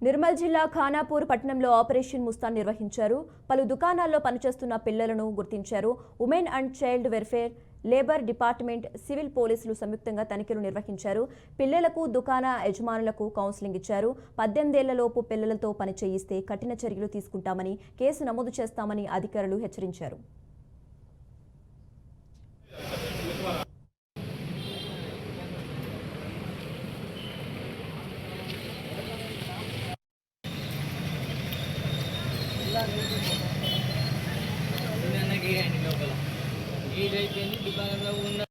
నిర్మల్ జిల్లా ఖానాపూర్ పట్టణంలో ఆపరేషన్ ముస్తాన్ నిర్వహించారు. పలు దుకాణాల్లో పనిచేస్తున్న పిల్లలను గుర్తించారు. Women and child welfare, labour department, civil పోలీసులు సంయుక్తంగా తనిఖీలు నిర్వహించారు. పిల్లలకు, దుకాణ యజమానులకు కౌన్సిలింగ్ ఇచ్చారు. 18 ఏళ్లలోపు పిల్లలతో పని చేయిస్తే కఠిన చర్యలు తీసుకుంటామని, కేసు నమోదు చేస్తామని అధికారులు హెచ్చరించారు. లోపల గేట్ అయిపోయింది దుకాణంలో ఉన్న